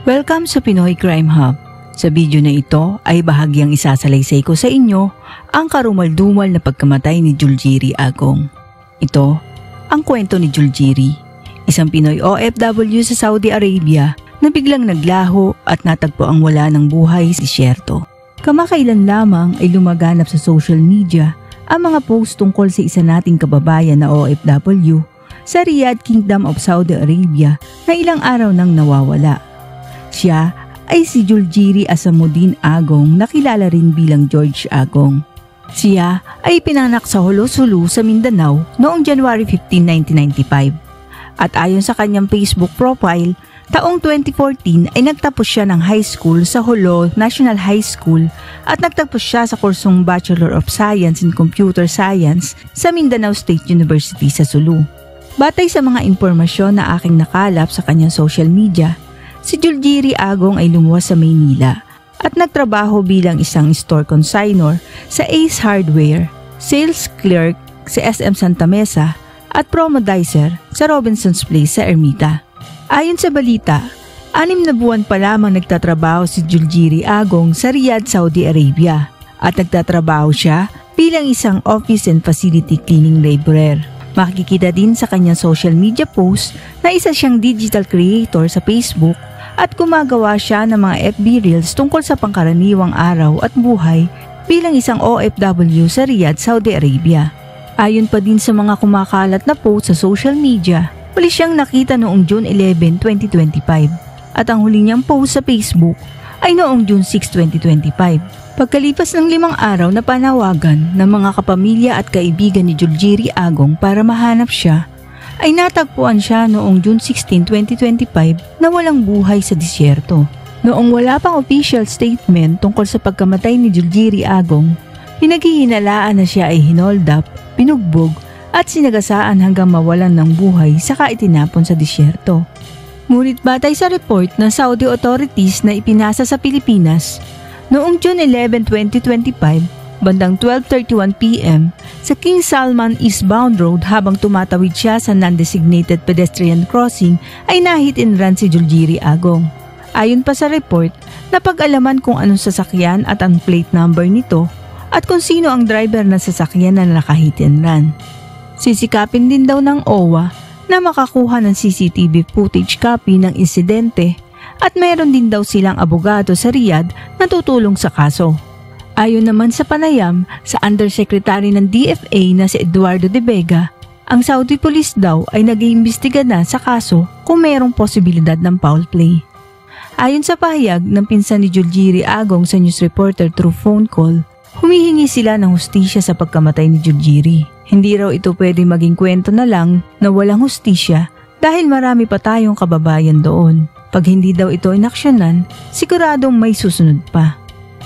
Welcome sa Pinoy Crime Hub. Sa video na ito ay bahagyang isasalaysay ko sa inyo ang karumal-dumal na pagkamatay ni Juljiri Agong. Ito ang kwento ni Juljiri, isang Pinoy OFW sa Saudi Arabia na biglang naglaho at natagpo ang wala ng buhay sa disyerto. Kamakailan lamang ay lumaganap sa social media ang mga post tungkol sa isa nating kababayan na OFW sa Riyadh, Kingdom of Saudi Arabia na ilang araw nang nawawala. Siya ay si Juljiri Asamuddin Agong na kilala rin bilang George Agong. Siya ay pinanganak sa Holo-Sulu sa Mindanao noong January 15, 1995. At ayon sa kanyang Facebook profile, taong 2014 ay nagtapos siya ng high school sa Holo National High School at nagtapos siya sa kursong Bachelor of Science in Computer Science sa Mindanao State University sa Sulu. Batay sa mga impormasyon na aking nakalap sa kanyang social media, si Juljiri Agong ay lumuwas sa Maynila at nagtrabaho bilang isang store consignor sa Ace Hardware, sales clerk sa SM Santa Mesa at promodizer sa Robinson's Place sa Ermita. Ayon sa balita, 6 na buwan pa lamang nagtatrabaho si Juljiri Agong sa Riyadh, Saudi Arabia at nagtatrabaho siya bilang isang office and facility cleaning laborer. Makikita din sa kanyang social media post na isa siyang digital creator sa Facebook at gumagawa siya ng mga FB Reels tungkol sa pangkaraniwang araw at buhay bilang isang OFW sa Riyadh, Saudi Arabia. Ayon pa din sa mga kumakalat na post sa social media, huli siyang nakita noong June 11, 2025 at ang huli niyang post sa Facebook ay noong June 6, 2025. Pagkalipas ng 5 araw na panawagan ng mga kapamilya at kaibigan ni Juljiri Agong para mahanap siya, ay natagpuan siya noong June 16, 2025 na walang buhay sa disyerto. Noong wala pang official statement tungkol sa pagkamatay ni Juljiri Agong, pinaghihinalaan na siya ay hinold up, binugbog at sinagasaan hanggang mawalan ng buhay saka itinapon sa disyerto. Ngunit batay sa report ng Saudi authorities na ipinasa sa Pilipinas, noong June 11, 2025, bandang 12:31 PM sa King Salman Eastbound Road habang tumatawid siya sa non-designated pedestrian crossing ay nahit and run si Juljiri Agong. Ayon pa sa report, napag-alaman kung anong sasakyan at ang plate number nito at kung sino ang driver ng sasakyan na nakahit and run. Sisikapin din daw ng OWA na makakuha ng CCTV footage copy ng insidente at mayroon din daw silang abogado sa Riyadh na tutulong sa kaso. Ayon naman sa panayam sa Undersecretary ng DFA na si Eduardo De Vega, ang Saudi Police daw ay nag-iimbestiga na sa kaso kung mayroong posibilidad ng foul play. Ayon sa pahayag ng pinsan ni Juljiri Agong sa news reporter through phone call, humihingi sila ng hustisya sa pagkamatay ni Juljiri. Hindi raw ito pwede maging kwento na lang na walang hustisya dahil marami pa tayong kababayan doon. Pag hindi daw ito inaksyonan, siguradong may susunod pa.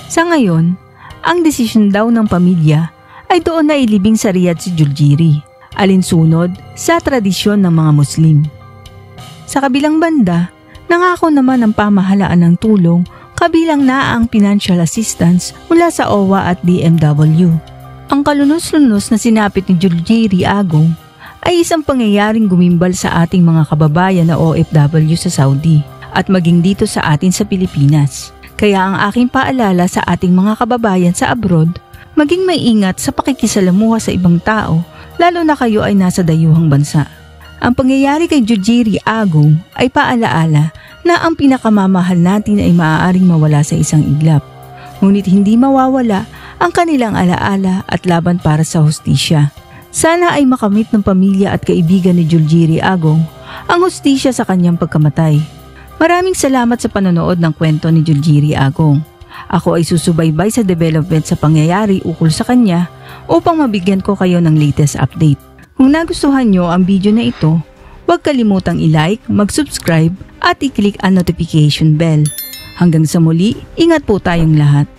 Sa ngayon, ang desisyon daw ng pamilya ay doon na ilibing sa Riyadh si Juljiri, alinsunod sa tradisyon ng mga Muslim. Sa kabilang banda, nangako naman ang pamahalaan ng tulong kabilang na ang financial assistance mula sa OWA at DMW. Ang kalunos-lunos na sinapit ni Juljiri Agong ay isang pangyayaring gumimbal sa ating mga kababayan na OFW sa Saudi at maging dito sa atin sa Pilipinas. Kaya ang aking paalala sa ating mga kababayan sa abroad, maging maingat sa pakikisalamuha sa ibang tao, lalo na kayo ay nasa dayuhang bansa. Ang pangyayari kay Juljiri Agong ay paalaala na ang pinakamamahal natin ay maaaring mawala sa isang iglap. Ngunit hindi mawawala ang kanilang alaala at laban para sa hustisya. Sana ay makamit ng pamilya at kaibigan ni Juljiri Agong ang hustisya sa kanyang pagkamatay. Maraming salamat sa panonood ng kwento ni Juljiri Agong. Ako ay susubaybay sa development sa pangyayari ukol sa kanya upang mabigyan ko kayo ng latest update. Kung nagustuhan nyo ang video na ito, huwag kalimutang i-like, mag-subscribe at i-click ang notification bell. Hanggang sa muli, ingat po tayong lahat.